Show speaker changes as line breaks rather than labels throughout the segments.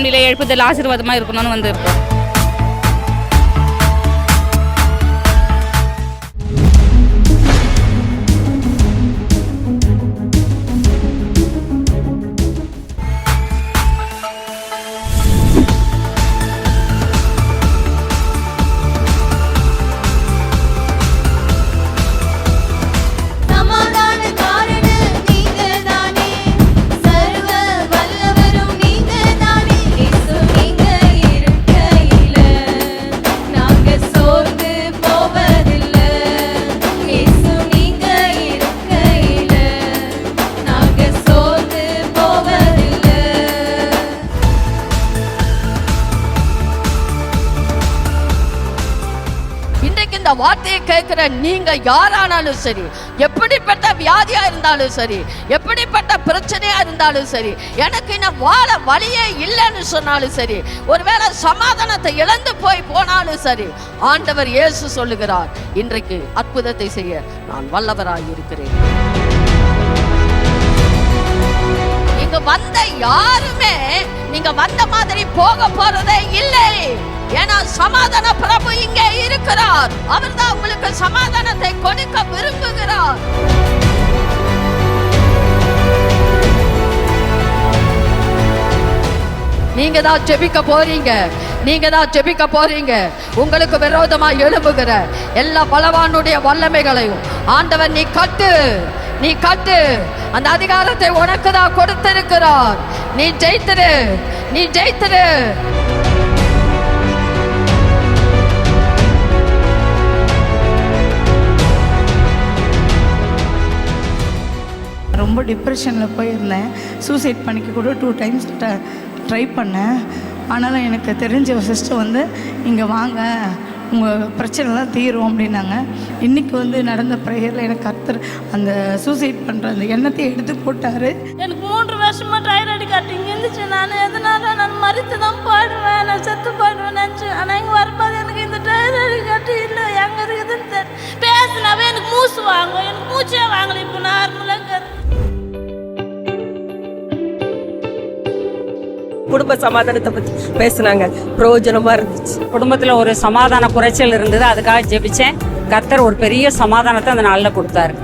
ஃபேமிலியில் எழுப்புதல் ஆசீர்வாதமாக இருக்கணும்னு வந்து இருக்கோம்.
இந்த வார்த்தையை கேட்கிற நீங்க யாரானாலும் சரி, எப்படிப்பட்ட வியாதியா இருந்தாலும் சரி, எப்படிப்பட்ட பிரச்சனையா இருந்தாலும் சரி, எனக்கு இன்னும் வாழ வழியே இல்லைன்னு சொன்னாலும் சரி, ஒருவேளை சமாதானத்தை இழந்து போனாலும் சரி, ஆண்டவர் இயேசு சொல்லுகிறார், இன்றைக்கு அற்புதத்தை செய்ய நான் வல்லவராய் இருக்கிறேன். இங்க வந்த யாருமே நீங்க வந்த மாதிரி போக போறதே இல்லை. ஏன்னா சமாதான பிரபு இங்கே இருக்கிறார். அவர்தான் உங்களுக்கு சமாதானத்தை கொடுக்க விரும்புகிறார். நீங்க தான் ஜெபிக்க போறீங்க. நீங்க தான் ஜெபிக்க போறீங்க. உங்களுக்கு விரோதமா எழும்புகிற எல்லா பலவானுடைய வல்லமைகளையும் ஆண்டவர் நீ கட்டு. அந்த அதிகாரத்தை உனக்கு தான் கொடுத்திருக்கிறார். நீ ஜெயித்திரு.
ரொம்ப டிப்ரெஷனில் போயிருந்தேன். சூசைட் பண்ணிக்க கூட 2 டைம்ஸ் ட்ரை பண்ணேன். ஆனாலும் எனக்கு தெரிஞ்ச ஒரு சிஸ்டர் வந்து இங்கே வாங்க, உங்கள் பிரச்சனைலாம் தீரும் அப்படின்னாங்க. இன்றைக்கி நடந்த ப்ரேயரில் எனக்கு கர்த்தர் அந்த சூசைட் பண்ணுற அந்த எண்ணத்தை எடுத்து போட்டார்.
எனக்கு 3 வருஷமாக டைராய்டு கட்டிங்க இருந்துச்சு. நான் மறித்து தான் பாடுவேன், நான் செத்து பாடுவேன் நினச்சேன். ஆனால் இங்கே வரும்போது எனக்கு இந்த டைராய்டு கட்டி இல்லை, எங்கே இருக்குதுன்னு பேசினாவே எனக்கு மூச்சு வாங்கும். எனக்கு மூச்சே வாங்கலை. இப்போ நார்மலாக
குடும்ப சமாதானத்தை பற்றி பேசினாங்க. பிரயோஜனமா இருந்துச்சு.
குடும்பத்தில் ஒரு சமாதான குறைச்சல் இருந்தது. அதுக்காக ஜெபிச்சேன். கர்த்தர் ஒரு பெரிய சமாதானத்தை அந்த நாளில் கொடுத்தாரு.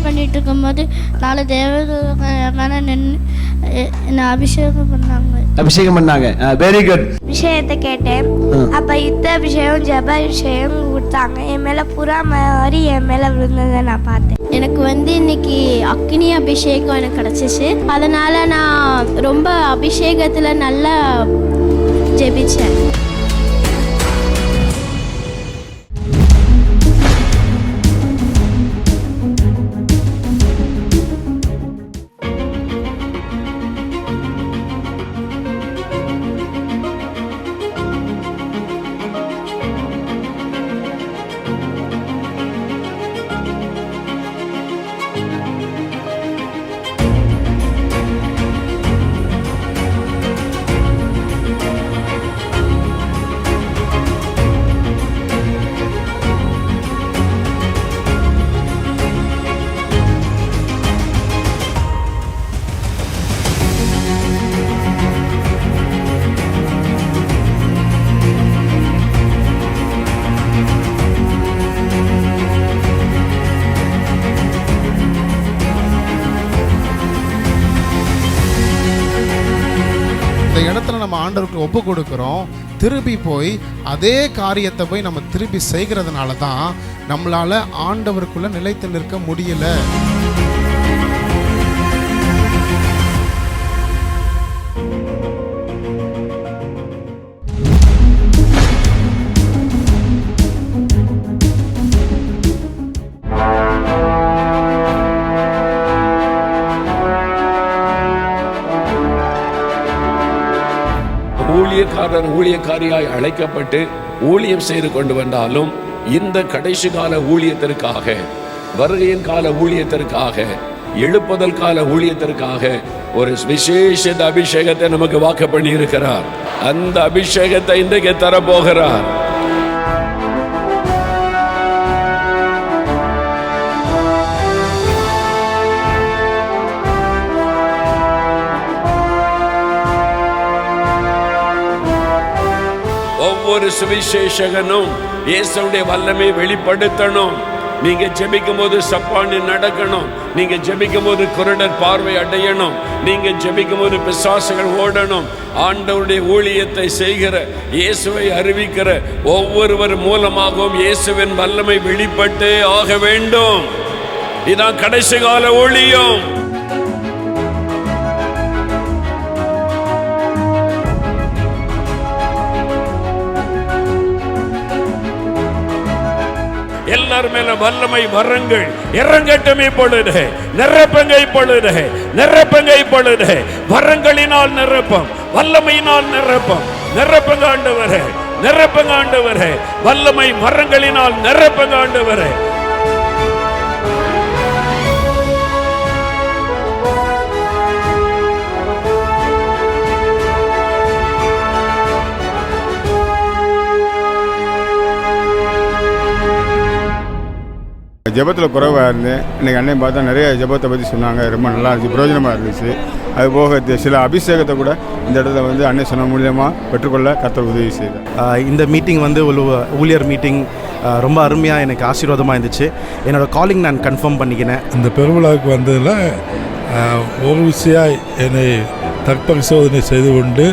பண்ணிட்டு இருக்கும்போது 4 தேவதூதர்கள் நின்று அபிஷேகம் பண்ணாங்க.
Very good.
விஷயத்தை கேட்டேன். அப்ப யுத்த அபிஷேகம், ஜப அபிஷேகம் கொடுத்தாங்க. என் மேல புறா மாதிரி என் மேல விழுந்ததை நான் பார்த்தேன். எனக்கு இன்னைக்கு அக்னி அபிஷேகம் எனக்கு கிடைச்சிச்சு. அதனால நான் ரொம்ப அபிஷேகத்துல நல்லா ஜெபிச்சேன்.
இந்த இடத்துல நம்ம ஆண்டவருக்கு ஒப்பு கொடுக்குறோம். திருப்பி போய் அதே காரியத்தை போய் நம்ம திருப்பி செய்கிறதுனால தான் நம்மளால ஆண்டவருக்குள்ள நிலைத்து நிற்க முடியல.
ஊழியக்காரர் ஊழியக்காரியாய் அழைக்கப்பட்டு ஊழியம் செய்து கொண்டு வந்தாலும் இந்த கடைசி கால ஊழியத்திற்காக, வருகையின் கால ஊழியத்திற்காக, எழுப்புதல் கால ஊழியத்திற்காக ஒரு விசேஷ அபிஷேகத்தை நமக்கு வாக்கு பண்ணி இருக்கிறார். அந்த அபிஷேகத்தை இன்றைக்கு தரப்போகிறார். ஒவ்வொரு சுவிசேஷகனும் இயேசுவுடைய வல்லமை வெளிப்படுத்தணும். நீங்க ஜெபிக்கும் போது சப்பானி நடக்கணும். நீங்க ஜெபிக்கும் போது குருடர் பார்வை அடையணும். நீங்க ஜெபிக்கும் போது பிசாசுகள் ஓடணும். ஆண்டவருடைய ஊழியத்தை செய்கிற, இயேசுவை அறிவிக்கிற ஒவ்வொருவர் மூலமாகவும் இயேசுவின் வல்லமை வெளிப்பட்டே ஆக வேண்டும். இதான் கடைசி கால ஊழியம். எல்லார் மேல வல்லமை வரங்கள் இறங்கட்டுமே பொழுது, நிரப்பங்கை பொழுது, நிரப்பங்கை பொழுது, வரங்களினால் நிரப்பம், வல்லமையினால் நிரப்பம். நிரப்பங்க ஆண்டவரே, நிரப்பங்க ஆண்டவரே, வல்லமை வரங்களினால் நிரப்பங்க ஆண்டவரே.
ஜெபத்தில் குறைவாக இருந்தேன். இன்றைக்கி அண்ணன் பார்த்தா நிறைய ஜெபத்தை பற்றி சொன்னாங்க. ரொம்ப நல்லா இருந்துச்சு, பிரயோஜனமாக இருந்துச்சு. அது போக சில அபிஷேகத்தை கூட இந்த இடத்துல அண்ணன் சொன்ன மூலியமாக பெற்றுக்கொள்ள கர்த்தர் உதவி செய்தார்.
இந்த மீட்டிங் ஒரு ஊழியர் மீட்டிங் ரொம்ப அருமையாக எனக்கு ஆசீர்வாதமாக இருந்துச்சு. என்னோடய காலிங் நான் கன்ஃபார்ம் பண்ணிக்கினேன்.
இந்த பெருவிழாவுக்கு வந்ததில் ஒரு விஷயம் என்னை தற்பரிசோதனை செய்து கொண்டு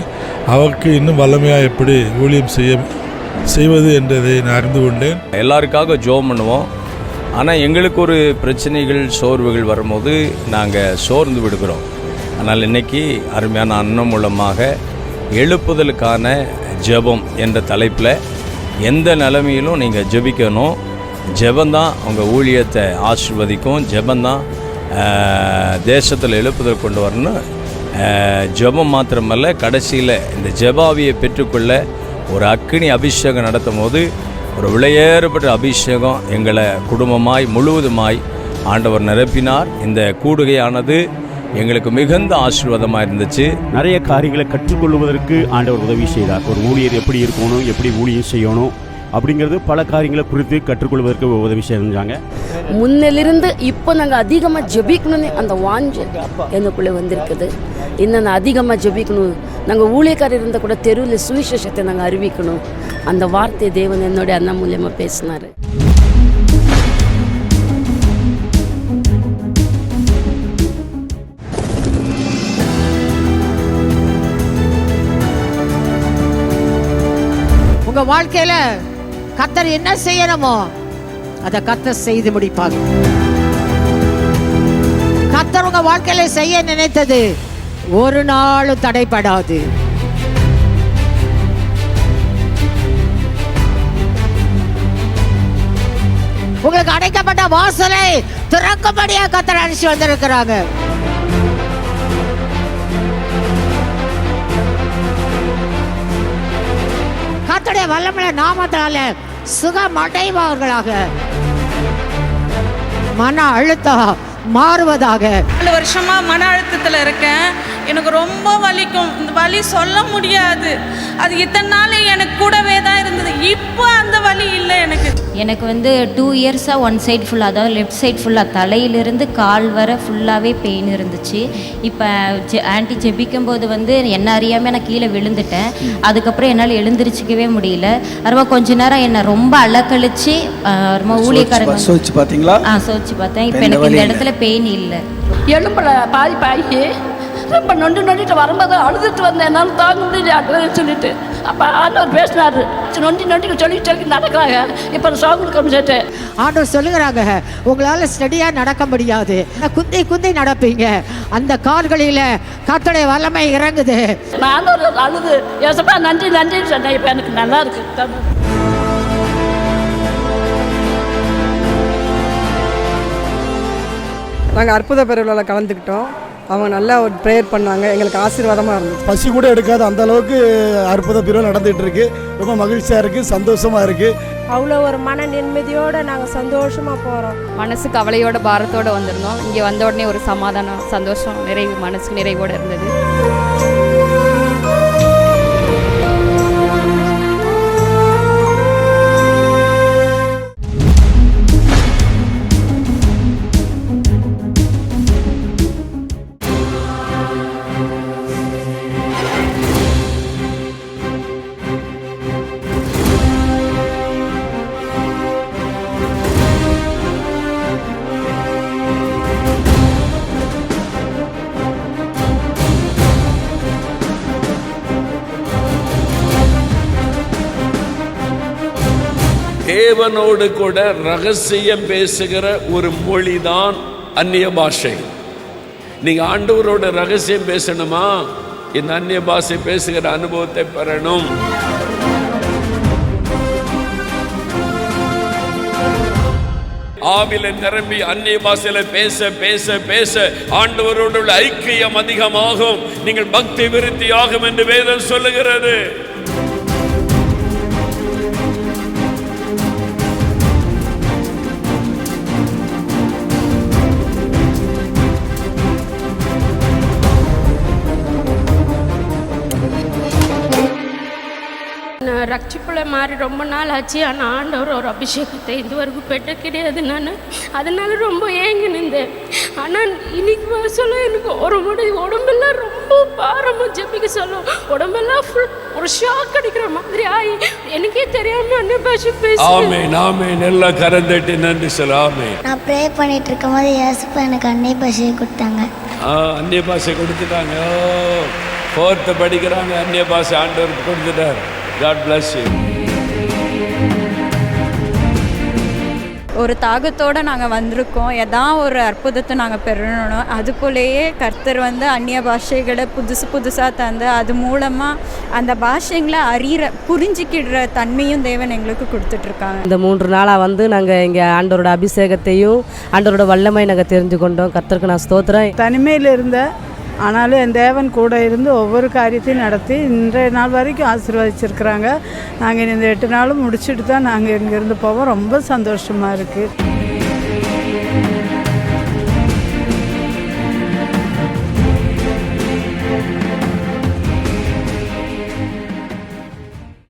அவருக்கு இன்னும் வல்லமையாக எப்படி ஊழியம் செய்வது என்றதை நான் அறிந்து கொண்டேன்.
எல்லாருக்காக ஜெபம் பண்ணுவோம். ஆனால் எங்களுக்கு ஒரு பிரச்சனைகள், சோர்வுகள் வரும்போது நாங்கள் சோர்ந்து விடுகிறோம். ஆனால் இன்றைக்கி அருமையான அன்னம் மூலமாக எழுப்புதலுக்கான ஜெபம் என்ற தலைப்பில் எந்த நிலைமையிலும் நீங்கள் ஜெபிக்கணும். ஜெபந்தான் உங்கள் ஊழியத்தை ஆசீர்வதிக்கும். ஜெபந்தான் தேசத்தில் எழுப்புதல் கொண்டு வரணும். ஜெபம் மாத்திரமல்ல, கடைசியில் இந்த ஜெபாவியை பெற்றுக்கொள்ள ஒரு அக்கினி அபிஷேகம் நடத்தும் போது ஒரு விலையேறப்பட்ட அபிஷேகம் எங்களை குடும்பமாய் முழுவதுமாய் ஆண்டவர் நிரப்பினார். இந்த கூடுகையானது எங்களுக்கு மிகுந்த ஆசீர்வாதமாக இருந்துச்சு.
நிறைய காரியங்களை கற்றுக்கொள்வதற்கு ஆண்டவர் உதவி செய்தார். ஒரு ஊழியர் எப்படி இருக்கணும், எப்படி ஊழியம் செய்யணும் அப்படிங்கிறது பல காரியங்களை குறித்து கற்றுக்கொள்வதற்கு உதவி செஞ்சாங்க.
முன்னிலிருந்து இப்போ நாங்கள் அதிகமாக ஜெபிக்கணும்னு அந்த வாஞ்சை எனக்குள்ளே வந்திருக்குது. இன்னும் நான் அதிகமாக ஜெபிக்கணும். நாங்கள் ஊழியக்காரர் இருந்தால் கூட தெருவில் சுவிசேஷத்தை நாங்கள் அறிவிக்கணும். அந்த வார்த்தை தேவன் என்னுடைய அண்ணா மூலியமாக பேசினார்.
உங்கள் வாழ்க்கையில் கர்த்தர் என்ன செய்யணுமோ அதை கர்த்தர் செய்து முடிப்பாங்க. கர்த்தர் உங்க வாழ்க்கையில செய்ய நினைத்தது ஒரு நாளும் தடைபடாது. உங்களுக்கு அடைக்கப்பட்ட வாசலை திறக்கும்படியா கர்த்தர் அழைச்சு வந்திருக்கிறாங்க. கர்த்தருடைய வல்லமையுள்ள நாமத்தால சுகம் அடைபவர்களாக, மன அழுத்தம் மாறுவதாக.
4 வருஷமா மன அழுத்தத்தில் இருக்கேன். எனக்கு ரொம்ப வலிக்கும். இந்த வலி சொல்ல முடியாது. அது இத்தனை நாள் எனக்கு கூடவே தான் இருந்தது. இப்போ அந்த வலி இல்லை எனக்கு.
எனக்கு 2 இயர்ஸாக ஒன் சைடு ஃபுல்லாக, அதாவது லெஃப்ட் சைடு ஃபுல்லாக தலையிலிருந்து கால் வர ஃபுல்லாகவே பெயின் இருந்துச்சு. இப்போ ஆன்ட்டி ஜெபிக்கும் போது என்ன அறியாமல் நான் கீழே விழுந்துட்டேன். அதுக்கப்புறம் என்னால் எழுந்திரிச்சிக்கவே முடியல. ரொம்ப கொஞ்ச நேரம் என்னை ரொம்ப அலக்கழிச்சு ரொம்ப ஊழியக்காரங்க சோதிச்சு பார்த்தீங்களா? சோதிச்சு பார்த்தேன். இப்போ எனக்கு இந்த இடத்துல பெயின் இல்லை.
எலும்புல பாதிப்பாகி ரொம்ப நொண்டிட்டு வரும்போது அழுதுட்டு வந்தேன். என்னால் தாங்க முடியல சொல்லிட்டு அப்போ ஆண்டவர் பேசினார். நொண்டி சொல்லி நடக்கிறாங்க. இப்போ சோகம் கம்மிட்டு ஆண்டவர் சொல்லுகிறாங்க, உங்களால் ஸ்டடியாக நடக்க முடியாது, குந்தி நடப்பீங்க. அந்த கால்களில் கர்த்தருடைய வல்லமை இறங்குது. நான் ஆண்டவர் அழுது ஏசப்பா நன்றின்னு சொன்னேன். இப்போ எனக்கு நல்லா இருக்கு.
நாங்கள் அற்புத பெருவிழாவில் கலந்துக்கிட்டோம். அவங்க நல்லா ஒரு ப்ரேயர் பண்ணாங்க, எங்களுக்கு ஆசீர்வாதமாக இருந்துச்சு.
பசி கூட எடுக்காது அந்த அளவுக்கு அற்புத பிரிவு நடந்துகிட்டு இருக்கு. ரொம்ப மகிழ்ச்சியாக இருக்குது, சந்தோஷமாக இருக்குது.
அவ்வளோ ஒரு மன நிம்மதியோடு நாங்கள் சந்தோஷமாக போகிறோம்.
மனசு கவலையோட பாரத்தோடு வந்திருந்தோம். இங்கே வந்த உடனே ஒரு சமாதானம், சந்தோஷம், நிறைவு, மனசுக்கு நிறைவோடு இருந்தது.
தேவனோடு கூட ரகசியம் பேசுகிற ஒரு மொழிதான் அந்நிய பாஷை. நீங்க ஆண்டவரோட ரகசியம் பேசணுமா, இந்த அந்நிய பாஷை பேசுகிற அனுபவத்தை பெறணும். ஆவில நிரம்பி அந்நிய பாஷையில பேச பேச பேச ஆண்டவரோடு உள்ள ஐக்கியம் அதிகமாகும், நீங்கள் பக்தி விருத்தியாகும் என்று வேதம் சொல்லுகிறது.
ரட்சிப்புல மாறி ரொம்ப நாள் ஆச்சு. ஆனால் ஆண்டவர் ஒரு அபிஷேகத்தை இதுவரைக்கும் பெற்ற கிடையாது. நான் அதனால ரொம்ப ஏங்கி நின்றேன். ஆனால் இன்னைக்கு சொல்ல எனக்கு ஒரு முடி உடம்பெல்லாம் ரொம்ப பாரமாக ஜெபிக்க சொல்லும். உடம்பெல்லாம் ஃபுல் ஒரு ஷாக் அடிக்கிற மாதிரி ஆகி எனக்கே தெரியாம அந்நிய பாஷை
பேசுறேன். நல்லா கரந்தட்டி நன்றி சொல்ல. ஆமென்.
நான் ப்ரே பண்ணிட்டு இருக்கும் போது இயேசுப்பா எனக்கு அந்நிய பாஷையை கொடுத்தாங்க.
அந்நிய பாஷை கொடுத்துட்டாங்க. 4th படிக்கிறாங்க, அந்நிய பாஷை ஆண்டவர் கொடுத்துட்டார். God bless you.
ஒரு தாகத்தோடு நாங்கள் வந்திருக்கோம். எதாவது ஒரு அற்புதத்தை நாங்கள் பெறணும். அதுக்குள்ளேயே கர்த்தர் வந்து அந்நிய பாஷைகளை புதுசாக தந்து அது மூலமாக அந்த பாஷைங்களை புரிஞ்சிக்கிடுற தன்மையும் தேவன் எங்களுக்கு கொடுத்துட்ருக்காங்க.
இந்த 3 நாளாக வந்து நாங்கள் இங்கே ஆண்டவரோட அபிஷேகத்தையும் ஆண்டவரோட வல்லமை நாங்கள் தெரிஞ்சு கொண்டோம். கர்த்தருக்கு நான் ஸ்தோத்திரம்.
தனிமையில் இருந்த ஆனாலும் என் தேவன் கூட இருந்து ஒவ்வொரு காரியத்தையும் நடத்தி இன்றைய நாள் வரைக்கும் ஆசீர்வதிச்சிருக்கிறாங்க. நாங்கள் இந்த 8 நாளும் முடிச்சுட்டு தான் நாங்கள் இங்கேருந்து போவோம். ரொம்ப சந்தோஷமாக இருக்குது.